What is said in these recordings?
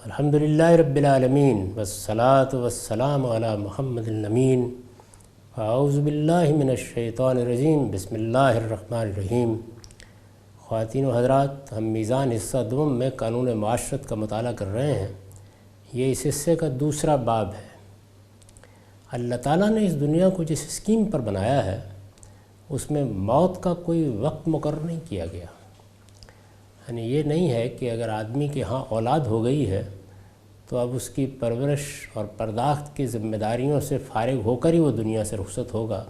الحمدللہ رب العالمین والصلاة والسلام علی محمد الامین اعوذ باللہ من الشیطان الرجیم بسم اللہ الرحمن الرحیم۔ خواتین و حضرات، ہم میزان حصہ دوم میں قانون معاشرت کا مطالعہ کر رہے ہیں۔ یہ اس حصے کا دوسرا باب ہے۔ اللہ تعالیٰ نے اس دنیا کو جس اسکیم پر بنایا ہے اس میں موت کا کوئی وقت مقرر نہیں کیا گیا۔ یعنی یہ نہیں ہے کہ اگر آدمی کے ہاں اولاد ہو گئی ہے تو اب اس کی پرورش اور پرداخت کی ذمہ داریوں سے فارغ ہو کر ہی وہ دنیا سے رخصت ہوگا۔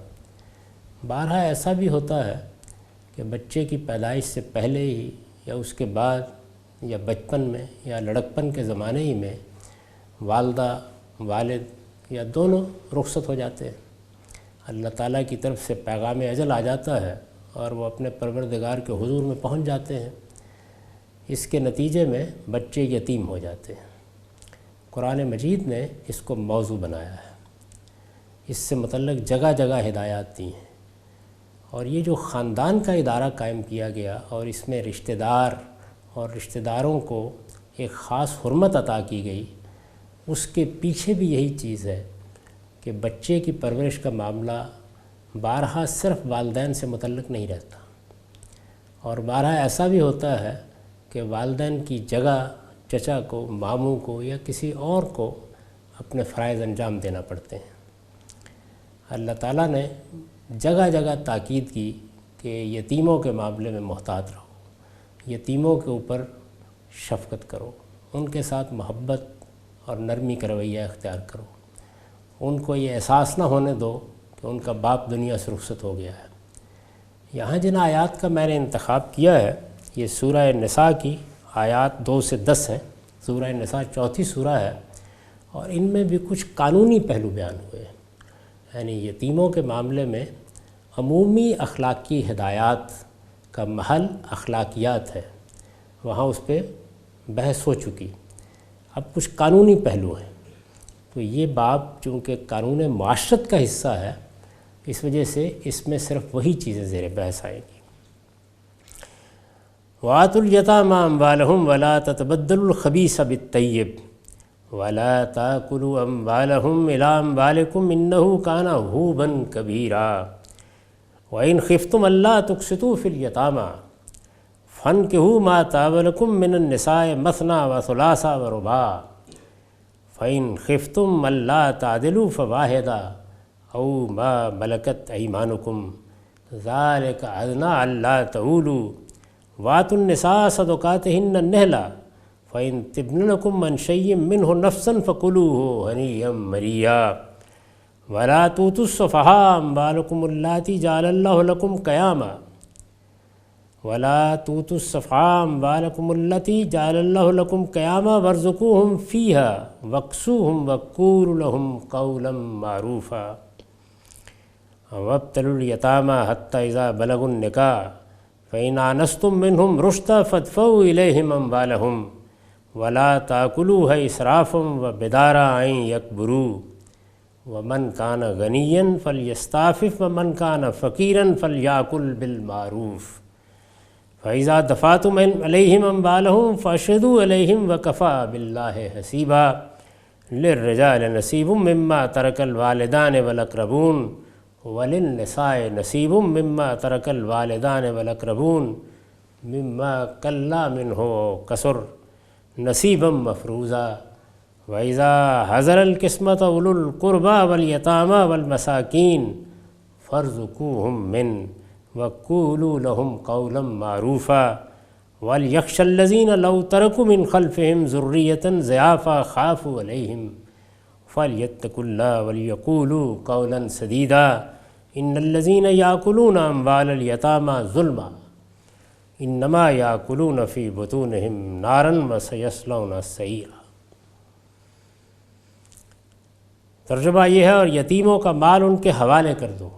بارہا ایسا بھی ہوتا ہے کہ بچے کی پیدائش سے پہلے ہی یا اس کے بعد یا بچپن میں یا لڑکپن کے زمانے ہی میں والدہ والد یا دونوں رخصت ہو جاتے ہیں۔ اللہ تعالیٰ کی طرف سے پیغام اجل آ جاتا ہے اور وہ اپنے پروردگار کے حضور میں پہنچ جاتے ہیں۔ اس کے نتیجے میں بچے یتیم ہو جاتے ہیں۔ قرآن مجید نے اس کو موضوع بنایا ہے، اس سے متعلق جگہ جگہ ہدایات دی ہیں، اور یہ جو خاندان کا ادارہ قائم کیا گیا اور اس میں رشتہ دار اور رشتہ داروں کو ایک خاص حرمت عطا کی گئی، اس کے پیچھے بھی یہی چیز ہے کہ بچے کی پرورش کا معاملہ بارہا صرف والدین سے متعلق نہیں رہتا، اور بارہا ایسا بھی ہوتا ہے کہ والدین کی جگہ چچا کو، ماموں کو یا کسی اور کو اپنے فرائض انجام دینا پڑتے ہیں۔ اللہ تعالیٰ نے جگہ جگہ تاکید کی کہ یتیموں کے معاملے میں محتاط رہو، یتیموں کے اوپر شفقت کرو، ان کے ساتھ محبت اور نرمی کا رویہ اختیار کرو، ان کو یہ احساس نہ ہونے دو کہ ان کا باپ دنیا سے رخصت ہو گیا ہے۔ یہاں جن آیات کا میں نے انتخاب کیا ہے یہ سورہ نساء کی آیات 2 سے 10 ہیں۔ سورہ نساء چوتھی سورہ ہے اور ان میں بھی کچھ قانونی پہلو بیان ہوئے ہیں۔ یعنی یتیموں کے معاملے میں عمومی اخلاقی ہدایات کا محل اخلاقیات ہے، وہاں اس پہ بحث ہو چکی۔ اب کچھ قانونی پہلو ہیں، تو یہ باب چونکہ قانون معاشرت کا حصہ ہے اس وجہ سے اس میں صرف وہی چیزیں زیر بحث آئیں گی۔ وَآتُوا الْيَتَامَىٰ أَمْوَالَهُمْ وَلَا تَتَبَدَّلُوا الْخَبِيثَ بِالطَّيِّبِ وَلَا تَأْكُلُوا أَمْوَالَهُمْ إِلَىٰ أَمْوَالِكُمْ إِنَّهُ كَانَ حُوبًا كَبِيرًا وَإِنْ خِفْتُمْ أَلَّا تُقْسِطُوا فِي الْيَتَامَىٰ فَانكِحُوا مَا طَابَ لَكُم مِّنَ النِّسَاءِ مَثْنَىٰ وَثُلَاثَ وَرُبَاعَ فَإِنْ خِفْتُمْ أَلَّا تَعْدِلُوا فَوَاحِدَةً أَوْ مَا مَلَكَتْ أَيْمَانُكُمْ ذَٰلِكَ أَدْنَىٰ أَلَّا تَعُولُوا وَآتُوا النِّسَاءَ صَدُقَاتِهِنَّ نِحْلَةً فَإِن طِبْنَ لَكُم عَن شَيْءٍ مِّنْهُ نَفْسًا فَكُلُوهُ هَنِيئًا مَرِيًّا وَلَا تُؤْتُوا السُّفَهَاءَ أَمْوَالَكُمُ اللَّاتِي جَعَلَ اللَّهُ لَكُمْ قِيَامًا وَارْزُقُوهُمْ فِيهَا وَاكْسُوهُمْ وَقُولُوا لَهُمْ قَوْلًا مَّعْرُوفًا وَابْتَلُوا الْيَتَامَىٰ حَتَّىٰ إِذَا بَلَغُوا النِّكَاحَ فَإِنْ آنَسْتُم مِّنْهُمْ رُشْدًا فَادْفَعُوا إِلَيْهِمْ أَمْوَالَهُمْ وَلَا تَأْكُلُوهَا إِسْرَافًا وَبِدَارًا أَن يَكْبُرُوا وَمَنْ كَانَ غَنِيًّا فَلْيَسْتَعْفِفْ وَمَنْ كَانَ فَقِيرًا فَلْيَأْكُلْ بِالْمَعْرُوفِ فَإِذَا دَفَعْتُمْ إِلَيْهِمْ أَمْوَالَهُمْ فَأَشْهِدُوا عَلَيْهِمْ وَكَفَىٰ بِاللَّهِ حَسِيبًا لِلرِّجَالِ نَصِيبٌ مِّمَّا تَرَكَ الْوَالِدَانِ وَالْأَقْرَبُونَ وَلِلنِّسَاءِ نَصِيبٌ مِّمَّا تَرَكَ الْوَالِدَانِ وَالْأَقْرَبُونَ مِمَّا قَلَّ مِنْهُ وَكَثُرَ نَصِيبًا مَّفْرُوضًا وَإِذَا حَضَرَ الْقِسْمَةَ أُولُو الْقُرْبَىٰ وَالْيَتَامَىٰ وَالْمَسَاكِينِ فَارْزُقُوهُم مِّنْهُ وَقُولُوا لَهُمْ قَوْلًا مَّعْرُوفًا وَلْيَخْشَ الَّذِينَ لَوْ تَرَكُوا مِنْ خَلْفِهِمْ ذُرِّيَّةً ضِعَافًا خَافُوا عَلَيْهِمْ فَلْيَتَّقُوا اللَّهَ وَلْيَقُولُوا قَوْلًا سَدِيدًا إِنَّ الَّذِينَ يَأْكُلُونَ أَمْوَالَ الْيَتَامَىٰ ظُلْمًا إِنَّمَا يَأْكُلُونَ فِي بُطُونِهِمْ نَارًا وَسَيَصْلَوْنَ سَعِيرًا۔ ترجمہ یہ ہے، اور یتیموں کا مال ان کے حوالے کر دو،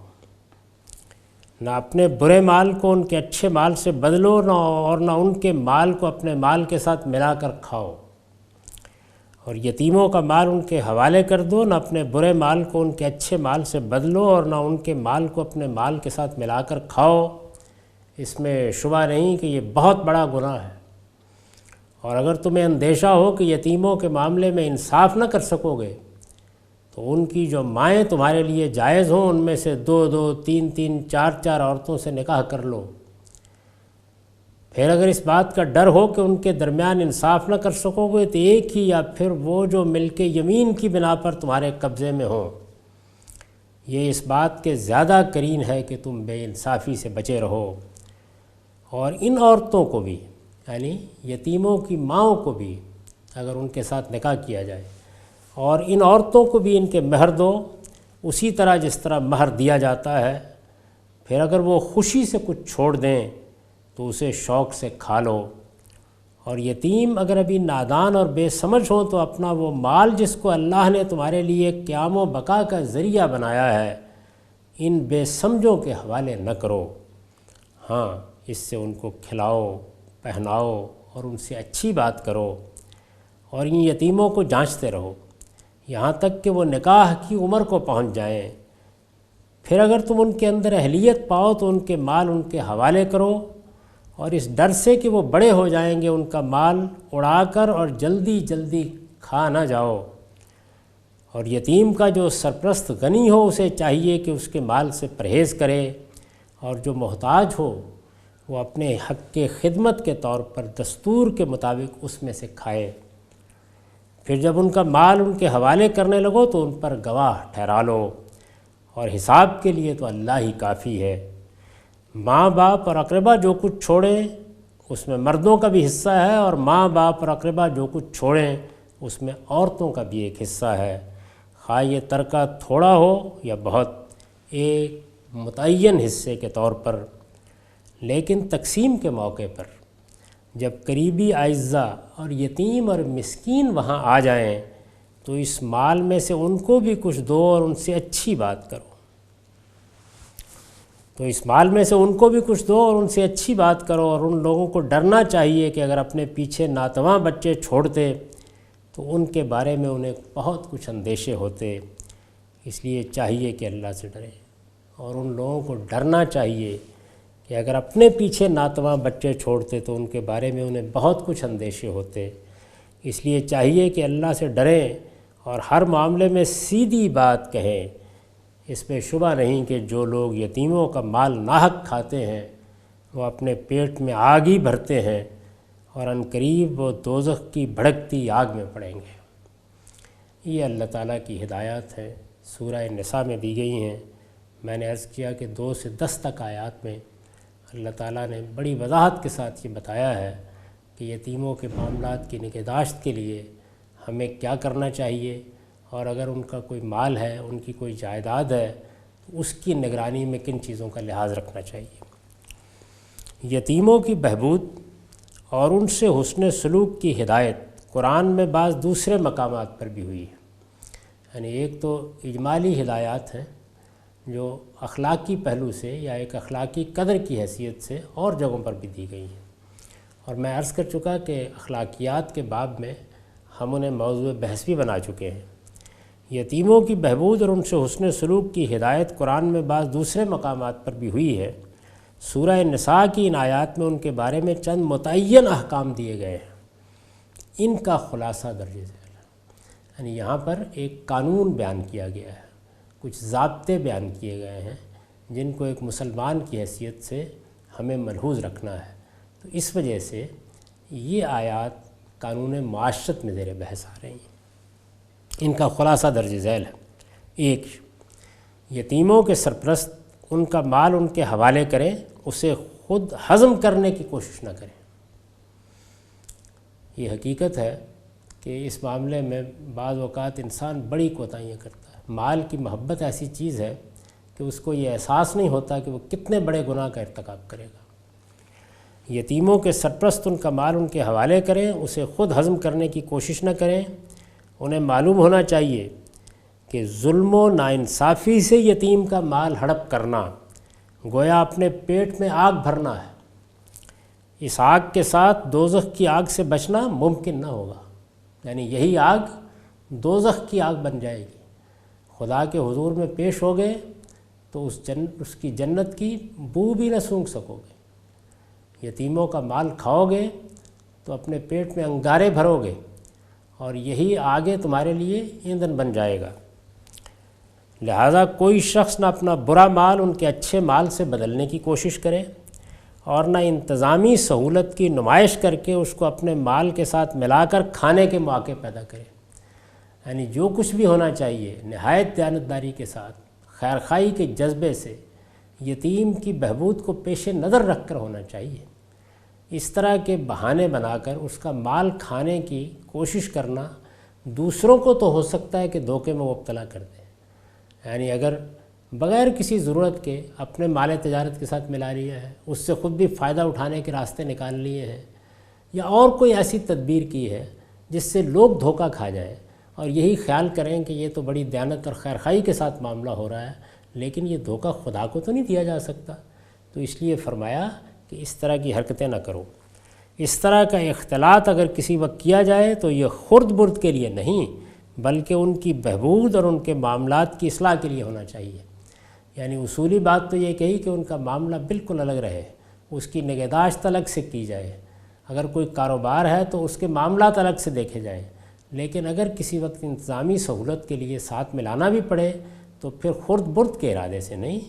نہ اپنے برے مال کو ان کے اچھے مال سے بدلو اور نہ ان کے مال کو اپنے مال کے ساتھ ملا کر کھاؤ۔ اور یتیموں کا مال ان کے حوالے کر دو، نہ اپنے برے مال کو ان کے اچھے مال سے بدلو اور نہ ان کے مال کو اپنے مال کے ساتھ ملا کر کھاؤ۔ اس میں شبہ نہیں کہ یہ بہت بڑا گناہ ہے، اور اگر تمہیں اندیشہ ہو کہ یتیموں کے معاملے میں انصاف نہ کر سکو گے تو ان کی جو مائیں تمہارے لیے جائز ہوں ان میں سے 2-2 3-3 4-4 عورتوں سے نکاح کر لو۔ پھر اگر اس بات کا ڈر ہو کہ ان کے درمیان انصاف نہ کر سکو گے تو ایک ہی یا پھر وہ جو ملک یمین کی بنا پر تمہارے قبضے میں ہوں، یہ اس بات کے زیادہ قرین ہے کہ تم بے انصافی سے بچے رہو۔ اور ان عورتوں کو بھی، یعنی یتیموں کی ماؤں کو بھی اگر ان کے ساتھ نکاح کیا جائے، اور ان عورتوں کو بھی ان کے مہر دو اسی طرح جس طرح مہر دیا جاتا ہے۔ پھر اگر وہ خوشی سے کچھ چھوڑ دیں تو اسے شوق سے کھا لو۔ اور یتیم اگر ابھی نادان اور بے سمجھ ہو تو اپنا وہ مال جس کو اللہ نے تمہارے لیے قیام و بقا کا ذریعہ بنایا ہے ان بے سمجھوں کے حوالے نہ کرو۔ ہاں، اس سے ان کو کھلاؤ، پہناؤ اور ان سے اچھی بات کرو، اور ان یتیموں کو جانچتے رہو یہاں تک کہ وہ نکاح کی عمر کو پہنچ جائیں۔ پھر اگر تم ان کے اندر اہلیت پاؤ تو ان کے مال ان کے حوالے کرو، اور اس ڈر سے کہ وہ بڑے ہو جائیں گے ان کا مال اڑا کر اور جلدی جلدی کھا نہ جاؤ۔ اور یتیم کا جو سرپرست غنی ہو اسے چاہیے کہ اس کے مال سے پرہیز کرے، اور جو محتاج ہو وہ اپنے حق کے خدمت کے طور پر دستور کے مطابق اس میں سے کھائے۔ پھر جب ان کا مال ان کے حوالے کرنے لگو تو ان پر گواہ ٹھہرا لو، اور حساب کے لیے تو اللہ ہی کافی ہے۔ ماں باپ اور اقربا جو کچھ چھوڑیں اس میں مردوں کا بھی حصہ ہے، اور ماں باپ اور اقربا جو کچھ چھوڑیں اس میں عورتوں کا بھی ایک حصہ ہے، خواہ یہ ترکہ تھوڑا ہو یا بہت، ایک متعین حصے کے طور پر۔ لیکن تقسیم کے موقع پر جب قریبی اعزاء اور یتیم اور مسکین وہاں آ جائیں تو اس مال میں سے ان کو بھی کچھ دو اور ان سے اچھی بات کرو۔ تو اس مال میں سے ان کو بھی کچھ دو اور ان سے اچھی بات کرو، اور ان لوگوں کو ڈرنا چاہیے کہ اگر اپنے پیچھے ناتواں بچے چھوڑتے تو ان کے بارے میں انہیں بہت کچھ اندیشے ہوتے۔ اس لیے چاہیے کہ اللہ سے ڈریں، اور ان لوگوں کو ڈرنا چاہیے کہ اگر اپنے پیچھے ناتواں بچے چھوڑتے تو ان کے بارے میں انہیں بہت کچھ اندیشے ہوتے۔ اس لیے چاہیے کہ اللہ سے ڈریں اور ہر معاملے میں سیدھی بات کہیں۔ اس میں شبہ نہیں کہ جو لوگ یتیموں کا مال ناحق کھاتے ہیں وہ اپنے پیٹ میں آگ ہی بھرتے ہیں، اور عنقریب وہ دوزخ کی بھڑکتی آگ میں پڑیں گے۔ یہ اللہ تعالیٰ کی ہدایات ہیں، سورہ نساء میں دی گئی ہیں۔ میں نے عرض کیا کہ 2 سے 10 تک آیات میں اللہ تعالیٰ نے بڑی وضاحت کے ساتھ یہ بتایا ہے کہ یتیموں کے معاملات کی نگہداشت کے لیے ہمیں کیا کرنا چاہیے، اور اگر ان کا کوئی مال ہے، ان کی کوئی جائیداد ہے تو اس کی نگرانی میں کن چیزوں کا لحاظ رکھنا چاہیے۔ یتیموں کی بہبود اور ان سے حسن سلوک کی ہدایت قرآن میں بعض دوسرے مقامات پر بھی ہوئی ہے۔ یعنی ایک تو اجمالی ہدایات ہیں جو اخلاقی پہلو سے یا ایک اخلاقی قدر کی حیثیت سے اور جگہوں پر بھی دی گئی ہیں، اور میں عرض کر چکا کہ اخلاقیات کے باب میں ہم انہیں موضوع بحث بھی بنا چکے ہیں۔ یتیموں کی بہبود اور ان سے حسن سلوک کی ہدایت قرآن میں بعض دوسرے مقامات پر بھی ہوئی ہے۔ سورہ نساء کی ان آیات میں ان کے بارے میں چند متعین احکام دیے گئے ہیں، ان کا خلاصہ درج ذیل ہے۔ یعنی یہاں پر ایک قانون بیان کیا گیا ہے، کچھ ضابطے بیان کیے گئے ہیں جن کو ایک مسلمان کی حیثیت سے ہمیں ملحوظ رکھنا ہے۔ تو اس وجہ سے یہ آیات قانون معاشرت میں زیر بحث آ رہی ہیں۔ ان کا خلاصہ درج ذیل ہے۔ 1، یتیموں کے سرپرست ان کا مال ان کے حوالے کریں، اسے خود ہضم کرنے کی کوشش نہ کریں۔ یہ حقیقت ہے کہ اس معاملے میں بعض اوقات انسان بڑی کوتاہیاں کرتا ہے۔ مال کی محبت ایسی چیز ہے کہ اس کو یہ احساس نہیں ہوتا کہ وہ کتنے بڑے گناہ کا ارتکاب کرے گا۔ یتیموں کے سرپرست ان کا مال ان کے حوالے کریں، اسے خود ہضم کرنے کی کوشش نہ کریں۔ انہیں معلوم ہونا چاہیے کہ ظلم و ناانصافی سے یتیم کا مال ہڑپ کرنا گویا اپنے پیٹ میں آگ بھرنا ہے۔ اس آگ کے ساتھ دوزخ کی آگ سے بچنا ممکن نہ ہوگا، یعنی یہی آگ دوزخ کی آگ بن جائے گی۔ خدا کے حضور میں پیش ہو گئے تو اس کی جنت کی بو بھی نہ سونگھ سکو گے۔ یتیموں کا مال کھاؤ گے تو اپنے پیٹ میں انگارے بھرو گے اور یہی آگے تمہارے لیے ایندھن بن جائے گا۔ لہٰذا کوئی شخص نہ اپنا برا مال ان کے اچھے مال سے بدلنے کی کوشش کرے اور نہ انتظامی سہولت کی نمائش کر کے اس کو اپنے مال کے ساتھ ملا کر کھانے کے مواقع پیدا کرے۔ یعنی جو کچھ بھی ہونا چاہیے نہایت دیانتداری کے ساتھ، خیرخواہی کے جذبے سے، یتیم کی بہبود کو پیش نظر رکھ کر ہونا چاہیے۔ اس طرح کے بہانے بنا کر اس کا مال کھانے کی کوشش کرنا دوسروں کو تو ہو سکتا ہے کہ دھوکے میں مبتلا کر دے، یعنی اگر بغیر کسی ضرورت کے اپنے مال تجارت کے ساتھ ملا لیا ہے، اس سے خود بھی فائدہ اٹھانے کے راستے نکال لیے ہیں، یا اور کوئی ایسی تدبیر کی ہے جس سے لوگ دھوکہ کھا جائیں اور یہی خیال کریں کہ یہ تو بڑی دیانت اور خیرخواہی کے ساتھ معاملہ ہو رہا ہے، لیکن یہ دھوکہ خدا کو تو نہیں دیا جا سکتا۔ تو اس لیے فرمایا کہ اس طرح کی حرکتیں نہ کرو۔ اس طرح کا اختلاط اگر کسی وقت کیا جائے تو یہ خرد برد کے لیے نہیں بلکہ ان کی بہبود اور ان کے معاملات کی اصلاح کے لیے ہونا چاہیے۔ یعنی اصولی بات تو یہ کہی کہ ان کا معاملہ بالکل الگ رہے، اس کی نگہداشت الگ سے کی جائے۔ اگر کوئی کاروبار ہے تو اس کے معاملات الگ سے دیکھے جائیں، لیکن اگر کسی وقت انتظامی سہولت کے لیے ساتھ ملانا بھی پڑے تو پھر خرد برد کے ارادے سے نہیں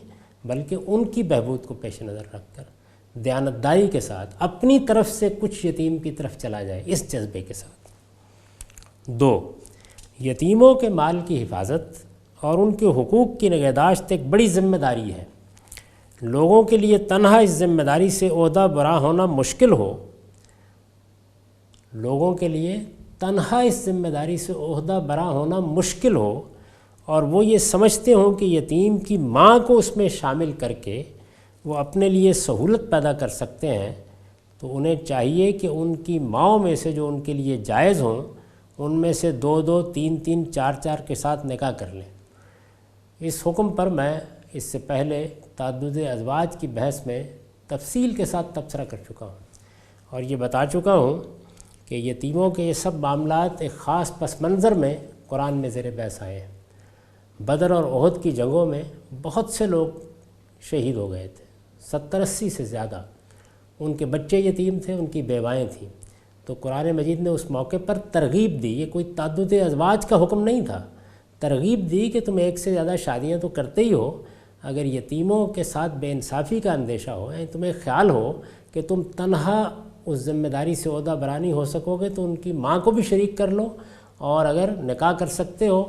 بلکہ ان کی بہبود کو پیش نظر رکھ کر دیانتداری کے ساتھ اپنی طرف سے کچھ یتیم کی طرف چلا جائے، اس جذبے کے ساتھ۔ 2، یتیموں کے مال کی حفاظت اور ان کے حقوق کی نگہداشت ایک بڑی ذمہ داری ہے۔ لوگوں کے لیے تنہا اس ذمہ داری سے عہدہ برا ہونا مشکل ہو، لوگوں کے لیے تنہا اس ذمہ داری سے عہدہ برا ہونا مشکل ہو اور وہ یہ سمجھتے ہوں کہ یتیم کی ماں کو اس میں شامل کر کے وہ اپنے لیے سہولت پیدا کر سکتے ہیں، تو انہیں چاہیے کہ ان کی ماؤں میں سے جو ان کے لیے جائز ہوں ان میں سے 2 3 4 کے ساتھ نکاح کر لیں۔ اس حکم پر میں اس سے پہلے تعدد ازواج کی بحث میں تفصیل کے ساتھ تبصرہ کر چکا ہوں اور یہ بتا چکا ہوں کہ یتیموں کے یہ سب معاملات ایک خاص پس منظر میں قرآن میں زیر بحث آئے ہیں۔ بدر اور احد کی جنگوں میں بہت سے لوگ شہید ہو گئے تھے، 70-80 سے زیادہ، ان کے بچے یتیم تھے، ان کی بیوائیں تھیں۔ تو قرآن مجید نے اس موقع پر ترغیب دی، یہ کوئی تعدد ازواج کا حکم نہیں تھا، ترغیب دی کہ تم ایک سے زیادہ شادیاں تو کرتے ہی ہو، اگر یتیموں کے ساتھ بے انصافی کا اندیشہ ہو، یعنی تمہیں خیال ہو کہ تم تنہا اس ذمہ داری سے عہدہ برا نہیں ہو سکو گے تو ان کی ماں کو بھی شریک کر لو، اور اگر نکاح کر سکتے ہو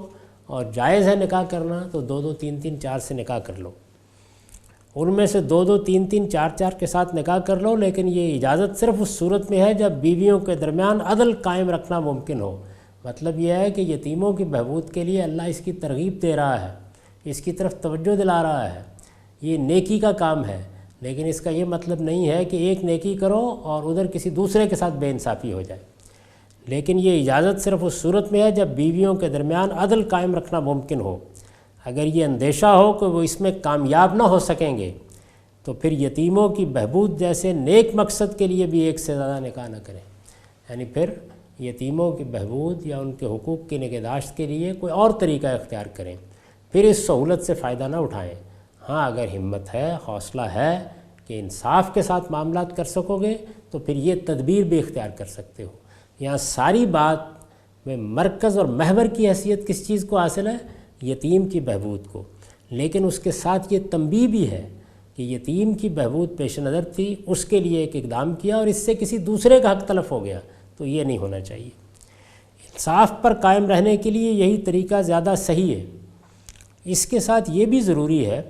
اور جائز ہے نکاح کرنا تو 2 3 4 سے نکاح کر لو۔ ان میں سے 2 3 4 کے ساتھ نکاح کر لو، لیکن یہ اجازت صرف اس صورت میں ہے جب بیویوں کے درمیان عدل قائم رکھنا ممکن ہو۔ مطلب یہ ہے کہ یتیموں کی بہبود کے لیے اللہ اس کی ترغیب دے رہا ہے، اس کی طرف توجہ دلا رہا ہے، یہ نیکی کا کام ہے، لیکن اس کا یہ مطلب نہیں ہے کہ ایک نیکی کرو اور ادھر کسی دوسرے کے ساتھ بے انصافی ہو جائے۔ لیکن یہ اجازت صرف اس صورت میں ہے جب بیویوں کے درمیان عدل قائم رکھنا ممکن ہو۔ اگر یہ اندیشہ ہو کہ وہ اس میں کامیاب نہ ہو سکیں گے تو پھر یتیموں کی بہبود جیسے نیک مقصد کے لیے بھی ایک سے زیادہ نکاح نہ کریں، یعنی پھر یتیموں کی بہبود یا ان کے حقوق کی نگہداشت کے لیے کوئی اور طریقہ اختیار کریں، پھر اس سہولت سے فائدہ نہ اٹھائیں۔ ہاں اگر ہمت ہے، حوصلہ ہے کہ انصاف کے ساتھ معاملات کر سکو گے تو پھر یہ تدبیر بھی اختیار کر سکتے ہو۔ یہاں ساری بات میں مرکز اور محور کی حیثیت کس چیز کو حاصل ہے؟ یتیم کی بہبود کو، لیکن اس کے ساتھ یہ تنبیہ بھی ہے کہ یتیم کی بہبود پیش نظر تھی، اس کے لیے ایک اقدام کیا اور اس سے کسی دوسرے کا حق تلف ہو گیا، تو یہ نہیں ہونا چاہیے۔ انصاف پر قائم رہنے کے لیے یہی طریقہ زیادہ صحیح ہے۔ اس کے ساتھ یہ بھی ضروری ہے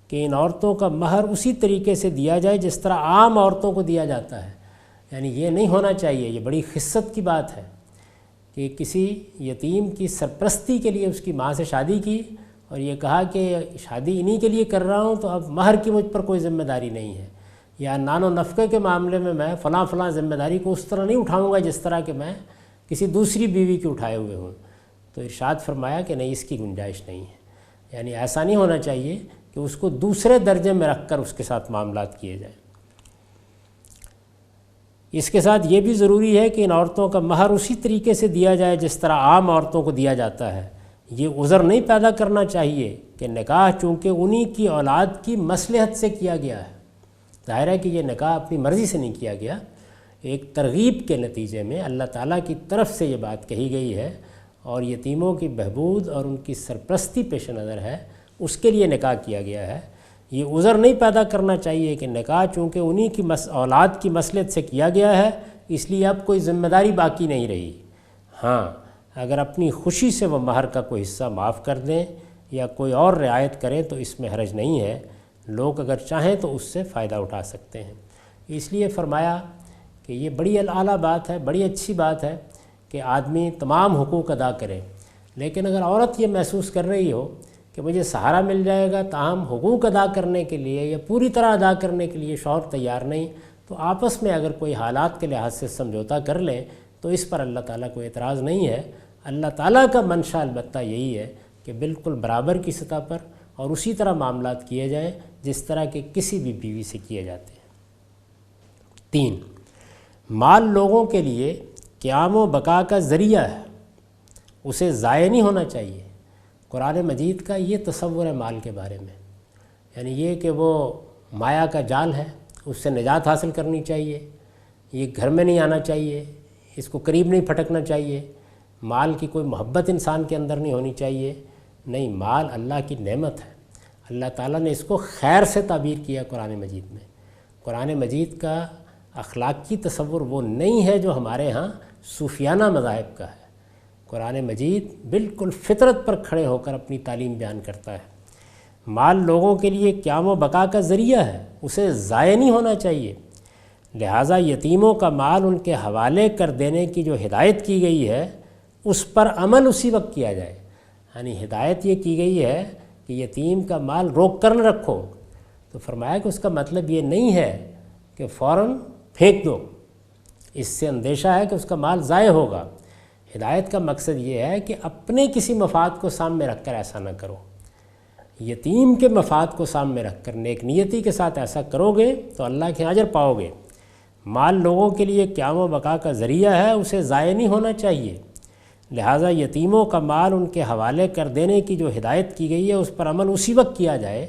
کہ ان عورتوں کا مہر اسی طریقے سے دیا جائے جس طرح عام عورتوں کو دیا جاتا ہے، یعنی یہ نہیں ہونا چاہیے، یہ بڑی خست کی بات ہے کہ کسی یتیم کی سرپرستی کے لیے اس کی ماں سے شادی کی اور یہ کہا کہ شادی انہی کے لیے کر رہا ہوں تو اب مہر کی مجھ پر کوئی ذمہ داری نہیں ہے، یا نان و نفقے کے معاملے میں میں فلاں ذمہ داری کو اس طرح نہیں اٹھاؤں گا جس طرح کہ میں کسی دوسری بیوی کی اٹھائے ہوئے ہوں۔ تو ارشاد فرمایا کہ نہیں، اس کی گنجائش نہیں ہے، یعنی ایسا نہیں ہونا چاہیے کہ اس کو دوسرے درجے میں رکھ کر اس کے ساتھ معاملات کیے جائیں۔ اس کے ساتھ یہ بھی ضروری ہے کہ ان عورتوں کا مہر اسی طریقے سے دیا جائے جس طرح عام عورتوں کو دیا جاتا ہے۔ یہ عذر نہیں پیدا کرنا چاہیے کہ نکاح چونکہ انہی کی اولاد کی مصلحت سے کیا گیا ہے، ظاہر ہے کہ یہ نکاح اپنی مرضی سے نہیں کیا گیا، تو ایک ترغیب کے نتیجے میں اللہ تعالیٰ کی طرف سے یہ بات کہی گئی ہے اور یتیموں کی بہبود اور ان کی سرپرستی پیش نظر ہے، اس کے لیے نکاح کیا گیا ہے۔ یہ عذر نہیں پیدا کرنا چاہیے کہ نکاح چونکہ انہی کی اولاد کی مصلحت سے کیا گیا ہے اس لیے اب کوئی ذمہ داری باقی نہیں رہی۔ ہاں، اگر اپنی خوشی سے وہ مہر کا کوئی حصہ معاف کر دیں یا کوئی اور رعایت کریں تو اس میں حرج نہیں ہے، لوگ اگر چاہیں تو اس سے فائدہ اٹھا سکتے ہیں۔ اس لیے فرمایا کہ یہ بڑی اعلیٰ بات ہے، بڑی اچھی بات ہے کہ آدمی تمام حقوق ادا کرے، لیکن اگر عورت یہ محسوس کر رہی ہو کہ مجھے سہارا مل جائے گا تاہم حقوق ادا کرنے کے لیے یا پوری طرح ادا کرنے کے لیے شوہر تیار نہیں، تو آپس میں اگر کوئی حالات کے لحاظ سے سمجھوتا کر لیں تو اس پر اللہ تعالیٰ کو اعتراض نہیں ہے۔ اللہ تعالیٰ کا منشا البتہ یہی ہے کہ بالکل برابر کی سطح پر اور اسی طرح معاملات کیے جائیں جس طرح کے کسی بھی بیوی سے کیے جاتے ہیں۔ 3، مال لوگوں کے لیے قیام و بقا کا ذریعہ ہے، اسے ضائع نہیں ہونا چاہیے۔ قرآن مجید کا یہ تصور ہے مال کے بارے میں، یعنی یہ کہ وہ مایا کا جال ہے، اس سے نجات حاصل کرنی چاہیے، یہ گھر میں نہیں آنا چاہیے، اس کو قریب نہیں پھٹکنا چاہیے، مال کی کوئی محبت انسان کے اندر نہیں ہونی چاہیے۔ نہیں، مال اللہ کی نعمت ہے، اللہ تعالیٰ نے اس کو خیر سے تعبیر کیا قرآن مجید میں۔ قرآن مجید کا اخلاقی تصور وہ نہیں ہے جو ہمارے ہاں صوفیانہ مذاہب کا ہے۔ قرآن مجید بالکل فطرت پر کھڑے ہو کر اپنی تعلیم بیان کرتا ہے۔ مال لوگوں کے لیے قیام و بقا کا ذریعہ ہے، اسے ضائع نہیں ہونا چاہیے، لہٰذا یتیموں کا مال ان کے حوالے کر دینے کی جو ہدایت کی گئی ہے اس پر عمل اسی وقت کیا جائے۔ یعنی ہدایت یہ کی گئی ہے کہ یتیم کا مال روک کر نہ رکھو، تو فرمایا کہ اس کا مطلب یہ نہیں ہے کہ فوراً پھینک دو، اس سے اندیشہ ہے کہ اس کا مال ضائع ہوگا۔ ہدایت کا مقصد یہ ہے کہ اپنے کسی مفاد کو سامنے رکھ کر ایسا نہ کرو، یتیم کے مفاد کو سامنے رکھ کر نیک نیتی کے ساتھ ایسا کرو گے تو اللہ کے اجر پاؤ گے۔ مال لوگوں کے لیے قیام و بقا کا ذریعہ ہے، اسے ضائع نہیں ہونا چاہیے، لہٰذا یتیموں کا مال ان کے حوالے کر دینے کی جو ہدایت کی گئی ہے اس پر عمل اسی وقت کیا جائے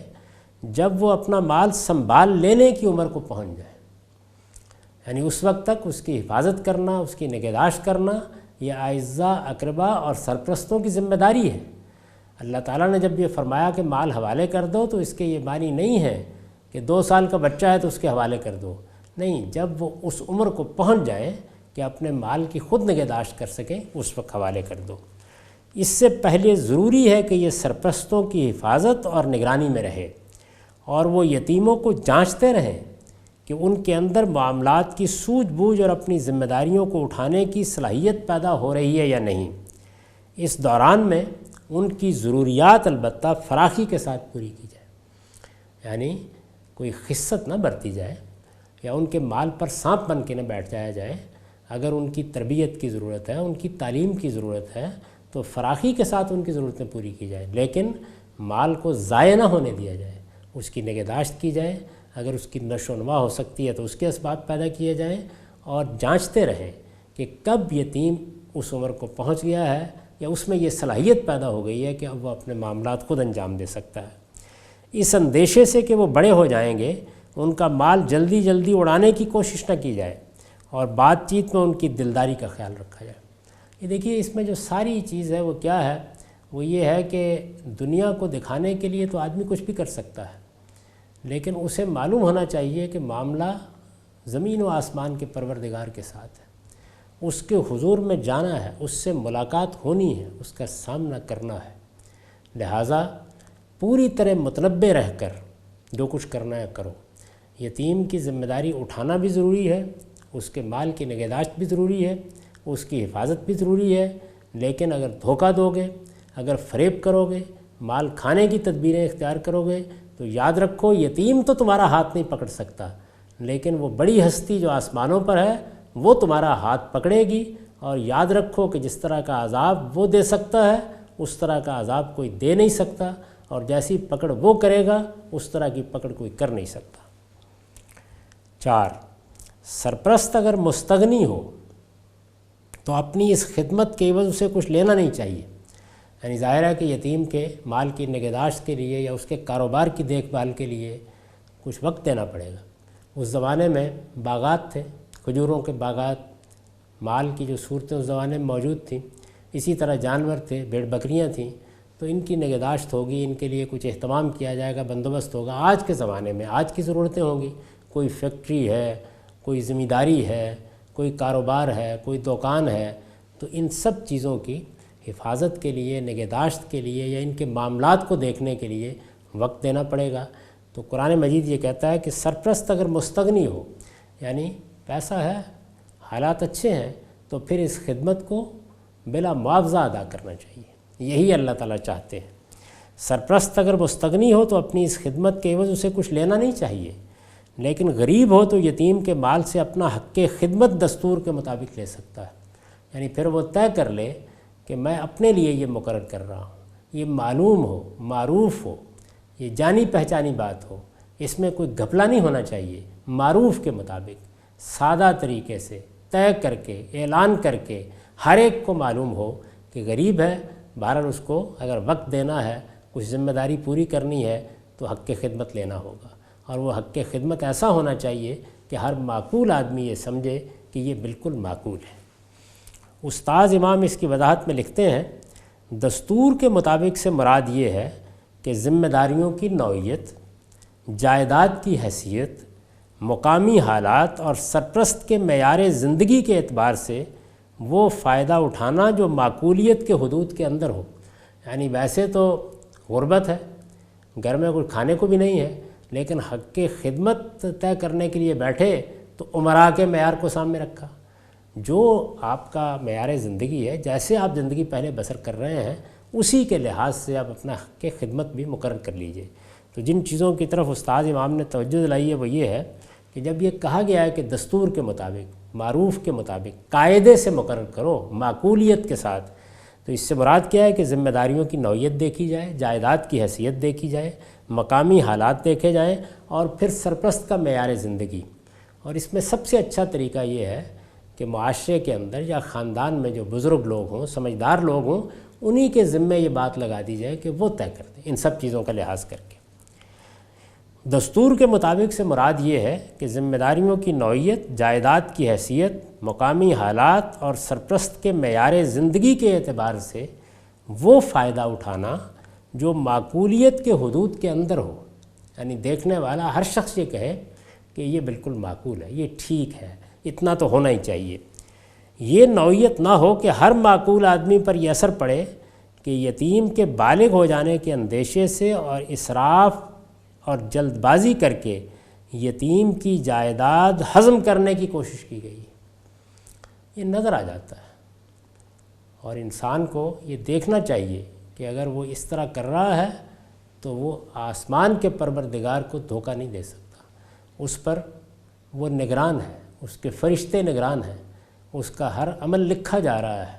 جب وہ اپنا مال سنبھال لینے کی عمر کو پہنچ جائے، یعنی اس وقت تک اس کی حفاظت کرنا، اس کی نگہداشت کرنا یہ اعزاء، اقربا اور سرپرستوں کی ذمہ داری ہے۔ اللہ تعالیٰ نے جب یہ فرمایا کہ مال حوالے کر دو تو اس کے یہ معنی نہیں ہے کہ 2 سال کا بچہ ہے تو اس کے حوالے کر دو، نہیں، جب وہ اس عمر کو پہنچ جائے کہ اپنے مال کی خود نگہداشت کر سکیں اس وقت حوالے کر دو۔ اس سے پہلے ضروری ہے کہ یہ سرپرستوں کی حفاظت اور نگرانی میں رہے اور وہ یتیموں کو جانچتے رہیں کہ ان کے اندر معاملات کی سوجھ بوجھ اور اپنی ذمہ داریوں کو اٹھانے کی صلاحیت پیدا ہو رہی ہے یا نہیں۔ اس دوران میں ان کی ضروریات البتہ فراخی کے ساتھ پوری کی جائے، یعنی کوئی خست نہ برتی جائے یا ان کے مال پر سانپ بن کے نہ بیٹھ جایا جائے۔ اگر ان کی تربیت کی ضرورت ہے، ان کی تعلیم کی ضرورت ہے تو فراخی کے ساتھ ان کی ضرورتیں پوری کی جائیں، لیکن مال کو ضائع نہ ہونے دیا جائے، اس کی نگہداشت کی جائے، اگر اس کی نشو و نما ہو سکتی ہے تو اس کے اسباب پیدا کیے جائیں اور جانچتے رہیں کہ کب یتیم اس عمر کو پہنچ گیا ہے یا اس میں یہ صلاحیت پیدا ہو گئی ہے کہ اب وہ اپنے معاملات خود انجام دے سکتا ہے۔ اس اندیشے سے کہ وہ بڑے ہو جائیں گے ان کا مال جلدی جلدی اڑانے کی کوشش نہ کی جائے اور بات چیت میں ان کی دلداری کا خیال رکھا جائے۔ یہ دیکھیے اس میں جو ساری چیز ہے وہ کیا ہے، وہ یہ ہے کہ دنیا کو دکھانے کے لیے تو آدمی کچھ بھی کر سکتا ہے، لیکن اسے معلوم ہونا چاہیے کہ معاملہ زمین و آسمان کے پروردگار کے ساتھ ہے، اس کے حضور میں جانا ہے، اس سے ملاقات ہونی ہے، اس کا سامنا کرنا ہے، لہٰذا پوری طرح متنبع رہ کر جو کچھ کرنا ہے کرو۔ یتیم کی ذمہ داری اٹھانا بھی ضروری ہے، اس کے مال کی نگہداشت بھی ضروری ہے، اس کی حفاظت بھی ضروری ہے، لیکن اگر دھوکہ دو گے، اگر فریب کرو گے، مال کھانے کی تدبیریں اختیار کرو گے تو یاد رکھو یتیم تو تمہارا ہاتھ نہیں پکڑ سکتا، لیکن وہ بڑی ہستی جو آسمانوں پر ہے وہ تمہارا ہاتھ پکڑے گی، اور یاد رکھو کہ جس طرح کا عذاب وہ دے سکتا ہے اس طرح کا عذاب کوئی دے نہیں سکتا، اور جیسی پکڑ وہ کرے گا اس طرح کی پکڑ کوئی کر نہیں سکتا۔ 4، سرپرست اگر مستغنی ہو تو اپنی اس خدمت کے عوض اسے کچھ لینا نہیں چاہیے، یعنی ظاہر ہے کہ یتیم کے مال کی نگہداشت کے لیے یا اس کے کاروبار کی دیکھ بھال کے لیے کچھ وقت دینا پڑے گا۔ اس زمانے میں باغات تھے، کھجوروں کے باغات، مال کی جو صورتیں اس زمانے میں موجود تھیں، اسی طرح جانور تھے، بھیڑ بکریاں تھیں، تو ان کی نگہداشت ہوگی، ان کے لیے کچھ اہتمام کیا جائے گا، بندوبست ہوگا۔ آج کے زمانے میں آج کی ضرورتیں ہوں گی، کوئی فیکٹری ہے، کوئی ذمہ داری ہے، کوئی کاروبار ہے، کوئی دکان ہے، تو ان سب چیزوں کی حفاظت کے لیے، نگہداشت کے لیے یا ان کے معاملات کو دیکھنے کے لیے وقت دینا پڑے گا۔ تو قرآن مجید یہ کہتا ہے کہ سرپرست اگر مستغنی ہو، یعنی پیسہ ہے، حالات اچھے ہیں، تو پھر اس خدمت کو بلا معاوضہ ادا کرنا چاہیے۔ یہی اللہ تعالیٰ چاہتے ہیں۔ سرپرست اگر مستغنی ہو تو اپنی اس خدمت کے عوض اسے کچھ لینا نہیں چاہیے، لیکن غریب ہو تو یتیم کے مال سے اپنا حق خدمت دستور کے مطابق لے سکتا ہے۔ یعنی پھر وہ طے کر لے کہ میں اپنے لیے یہ مقرر کر رہا ہوں، یہ معلوم ہو، معروف ہو، یہ جانی پہچانی بات ہو، اس میں کوئی گھپلا نہیں ہونا چاہیے، معروف کے مطابق سادہ طریقے سے طے کر کے اعلان کر کے ہر ایک کو معلوم ہو کہ غریب ہے، بہرحال اس کو اگر وقت دینا ہے، کچھ ذمہ داری پوری کرنی ہے تو حق خدمت لینا ہوگا، اور وہ حق خدمت ایسا ہونا چاہیے کہ ہر معقول آدمی یہ سمجھے کہ یہ بالکل معقول ہے۔ استاذ امام اس کی وضاحت میں لکھتے ہیں، دستور کے مطابق سے مراد یہ ہے کہ ذمہ داریوں کی نوعیت، جائیداد کی حیثیت، مقامی حالات اور سرپرست کے معیار زندگی کے اعتبار سے وہ فائدہ اٹھانا جو معقولیت کے حدود کے اندر ہو۔ یعنی ویسے تو غربت ہے، گھر میں کوئی کھانے کو بھی نہیں ہے، لیکن حق خدمت طے کرنے کے لیے بیٹھے تو عمراء کے معیار کو سامنے رکھا۔ جو آپ کا معیار زندگی ہے، جیسے آپ زندگی پہلے بسر کر رہے ہیں، اسی کے لحاظ سے آپ اپنا حق خدمت بھی مقرر کر لیجئے۔ تو جن چیزوں کی طرف استاذ امام نے توجہ دلائی ہے وہ یہ ہے کہ جب یہ کہا گیا ہے کہ دستور کے مطابق، معروف کے مطابق، قاعدے سے مقرر کرو، معقولیت کے ساتھ، تو اس سے مراد کیا ہے کہ ذمہ داریوں کی نوعیت دیکھی جائے، جائیداد کی حیثیت دیکھی جائے، مقامی حالات دیکھے جائیں، اور پھر سرپرست کا معیار زندگی۔ اور اس میں سب سے اچھا طریقہ یہ ہے کہ معاشرے کے اندر یا خاندان میں جو بزرگ لوگ ہوں، سمجھدار لوگ ہوں، انہی کے ذمے یہ بات لگا دی جائے کہ وہ طے کر دیں ان سب چیزوں کا لحاظ کر کے۔ دستور کے مطابق سے مراد یہ ہے کہ ذمہ داریوں کی نوعیت، جائیداد کی حیثیت، مقامی حالات اور سرپرست کے معیار زندگی کے اعتبار سے وہ فائدہ اٹھانا جو معقولیت کے حدود کے اندر ہو۔ یعنی دیکھنے والا ہر شخص یہ کہے کہ یہ بالکل معقول ہے، یہ ٹھیک ہے، اتنا تو ہونا ہی چاہیے۔ یہ نوعیت نہ ہو کہ ہر معقول آدمی پر یہ اثر پڑے کہ یتیم کے بالغ ہو جانے کے اندیشے سے اور اسراف اور جلد بازی کر کے یتیم کی جائیداد ہضم کرنے کی کوشش کی گئی۔ یہ نظر آ جاتا ہے، اور انسان کو یہ دیکھنا چاہیے کہ اگر وہ اس طرح کر رہا ہے تو وہ آسمان کے پروردگار کو دھوکہ نہیں دے سکتا۔ اس پر وہ نگران ہے، اس کے فرشتے نگران ہیں، اس کا ہر عمل لکھا جا رہا ہے،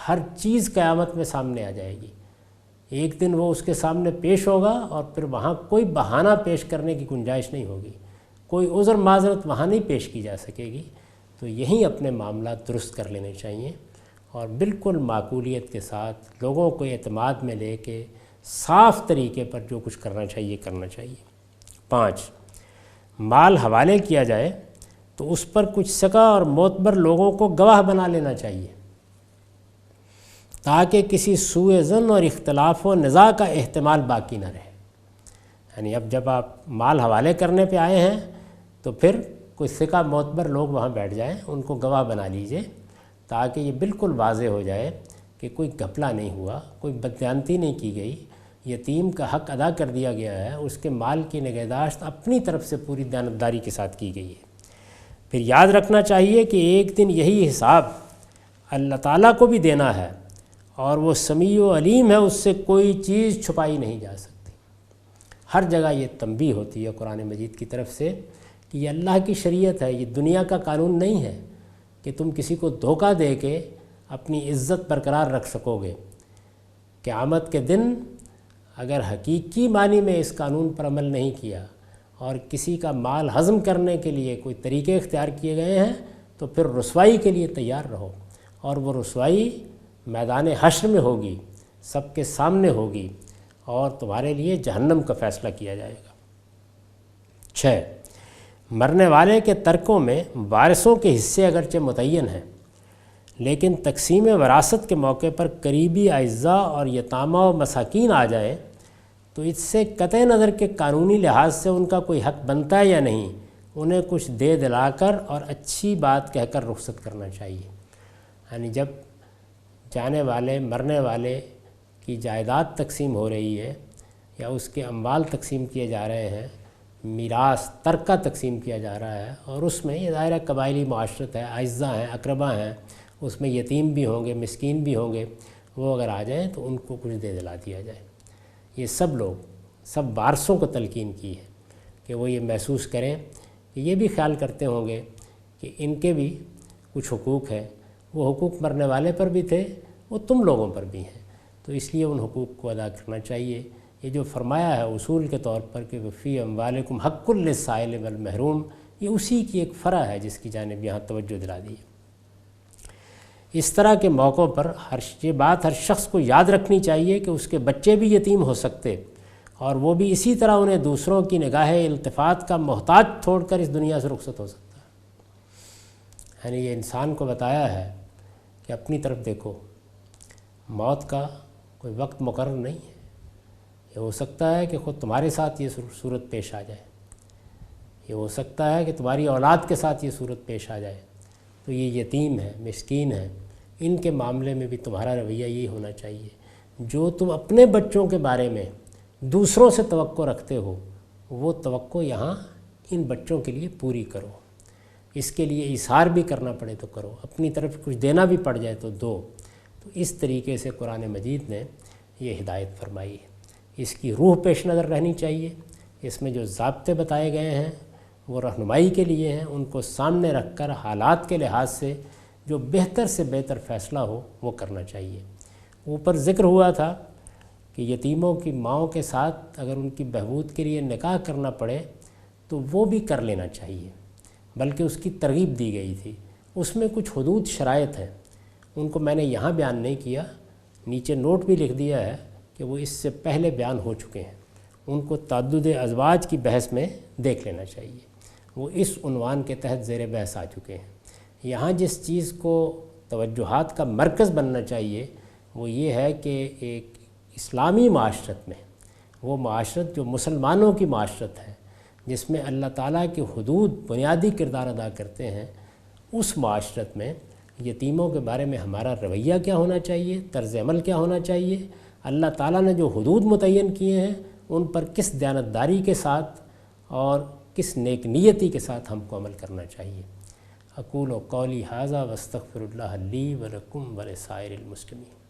ہر چیز قیامت میں سامنے آ جائے گی۔ ایک دن وہ اس کے سامنے پیش ہوگا، اور پھر وہاں کوئی بہانہ پیش کرنے کی گنجائش نہیں ہوگی، کوئی عذر معذرت وہاں نہیں پیش کی جا سکے گی۔ تو یہیں اپنے معاملات درست کر لینے چاہیے، اور بالکل معقولیت کے ساتھ لوگوں کو اعتماد میں لے کے صاف طریقے پر جو کچھ کرنا چاہیے کرنا چاہیے۔ 5، مال حوالے کیا جائے تو اس پر کچھ ثقہ اور معتبر لوگوں کو گواہ بنا لینا چاہیے، تاکہ کسی سوء ظن اور اختلاف و نزاع کا احتمال باقی نہ رہے۔ یعنی اب جب آپ مال حوالے کرنے پہ آئے ہیں تو پھر کوئی ثقہ معتبر لوگ وہاں بیٹھ جائیں، ان کو گواہ بنا لیجئے، تاکہ یہ بالکل واضح ہو جائے کہ کوئی گھپلا نہیں ہوا، کوئی بددیانتی نہیں کی گئی، یتیم کا حق ادا کر دیا گیا ہے، اس کے مال کی نگہداشت اپنی طرف سے پوری دیانتداری کے ساتھ کی گئی ہے۔ پھر یاد رکھنا چاہیے کہ ایک دن یہی حساب اللہ تعالیٰ کو بھی دینا ہے، اور وہ سمیع و علیم ہے، اس سے کوئی چیز چھپائی نہیں جا سکتی۔ ہر جگہ یہ تنبیہ ہوتی ہے قرآن مجید کی طرف سے کہ یہ اللہ کی شریعت ہے، یہ دنیا کا قانون نہیں ہے کہ تم کسی کو دھوکہ دے کے اپنی عزت برقرار رکھ سکو گے۔ قیامت کے دن اگر حقیقی معنی میں اس قانون پر عمل نہیں کیا اور کسی کا مال ہضم کرنے کے لیے کوئی طریقے اختیار کیے گئے ہیں تو پھر رسوائی کے لیے تیار رہو، اور وہ رسوائی میدان حشر میں ہوگی، سب کے سامنے ہوگی، اور تمہارے لیے جہنم کا فیصلہ کیا جائے گا۔ 6، مرنے والے کے ترکوں میں وارثوں کے حصے اگرچہ متعین ہیں، لیکن تقسیم وراثت کے موقع پر قریبی اعزاء اور یتامہ و مساکین آ جائیں تو اس سے قطع نظر کے قانونی لحاظ سے ان کا کوئی حق بنتا ہے یا نہیں، انہیں کچھ دے دلا کر اور اچھی بات کہہ کر رخصت کرنا چاہیے۔ یعنی جب جانے والے مرنے والے کی جائیداد تقسیم ہو رہی ہے یا اس کے اموال تقسیم کیے جا رہے ہیں، میراث ترکہ تقسیم کیا جا رہا ہے، اور اس میں یہ ظاہرہ قبائلی معاشرت ہے، اعزاء ہیں، اقربا ہیں، اس میں یتیم بھی ہوں گے، مسکین بھی ہوں گے، وہ اگر آ جائیں تو ان کو کچھ دے دلا دیا جائے۔ یہ سب لوگ، سب وارثوں کو تلقین کی ہے کہ وہ یہ محسوس کریں کہ یہ بھی خیال کرتے ہوں گے کہ ان کے بھی کچھ حقوق ہیں، وہ حقوق مرنے والے پر بھی تھے، وہ تم لوگوں پر بھی ہیں، تو اس لیے ان حقوق کو ادا کرنا چاہیے۔ یہ جو فرمایا ہے اصول کے طور پر کہ فی اموالکم حق للسائل والمحروم، یہ اسی کی ایک فرع ہے جس کی جانب یہاں توجہ دلا دی ہے۔ اس طرح کے موقعوں پر یہ بات ہر شخص کو یاد رکھنی چاہیے کہ اس کے بچے بھی یتیم ہو سکتے، اور وہ بھی اسی طرح انہیں دوسروں کی نگاہ التفات کا محتاج چھوڑ کر اس دنیا سے رخصت ہو سکتا ہے۔ یعنی یہ انسان کو بتایا ہے کہ اپنی طرف دیکھو، موت کا کوئی وقت مقرر نہیں ہے، یہ ہو سکتا ہے کہ خود تمہارے ساتھ یہ صورت پیش آ جائے، یہ ہو سکتا ہے کہ تمہاری اولاد کے ساتھ یہ صورت پیش آ جائے، تو یہ یتیم ہے، مسکین ہے، ان کے معاملے میں بھی تمہارا رویہ یہی ہونا چاہیے۔ جو تم اپنے بچوں کے بارے میں دوسروں سے توقع رکھتے ہو، وہ توقع یہاں ان بچوں کے لیے پوری کرو، اس کے لیے ایثار بھی کرنا پڑے تو کرو، اپنی طرف کچھ دینا بھی پڑ جائے تو دو۔ تو اس طریقے سے قرآن مجید نے یہ ہدایت فرمائی ہے۔ اس کی روح پیش نظر رہنی چاہیے، اس میں جو ضابطے بتائے گئے ہیں وہ رہنمائی کے لیے ہیں، ان کو سامنے رکھ کر حالات کے لحاظ سے جو بہتر سے بہتر فیصلہ ہو وہ کرنا چاہیے۔ اوپر ذکر ہوا تھا کہ یتیموں کی ماؤں کے ساتھ اگر ان کی بہبود کے لیے نکاح کرنا پڑے تو وہ بھی کر لینا چاہیے، بلکہ اس کی ترغیب دی گئی تھی۔ اس میں کچھ حدود شرائط ہیں، ان کو میں نے یہاں بیان نہیں کیا، نیچے نوٹ بھی لکھ دیا ہے کہ وہ اس سے پہلے بیان ہو چکے ہیں، ان کو تعدد ازواج کی بحث میں دیکھ لینا چاہیے، وہ اس عنوان کے تحت زیر بحث آ چکے ہیں۔ یہاں جس چیز کو توجہات کا مرکز بننا چاہیے وہ یہ ہے کہ ایک اسلامی معاشرت میں، وہ معاشرت جو مسلمانوں کی معاشرت ہے، جس میں اللہ تعالیٰ کی حدود بنیادی کردار ادا کرتے ہیں، اس معاشرت میں یتیموں کے بارے میں ہمارا رویہ کیا ہونا چاہیے، طرز عمل کیا ہونا چاہیے، اللہ تعالیٰ نے جو حدود متعین کیے ہیں ان پر کس دیانتداری کے ساتھ اور کس نیک نیتی کے ساتھ ہم کو عمل کرنا چاہیے۔ اقول قولی ھذا واستغفر اللہ لی ولکم ولسائر المسلمین۔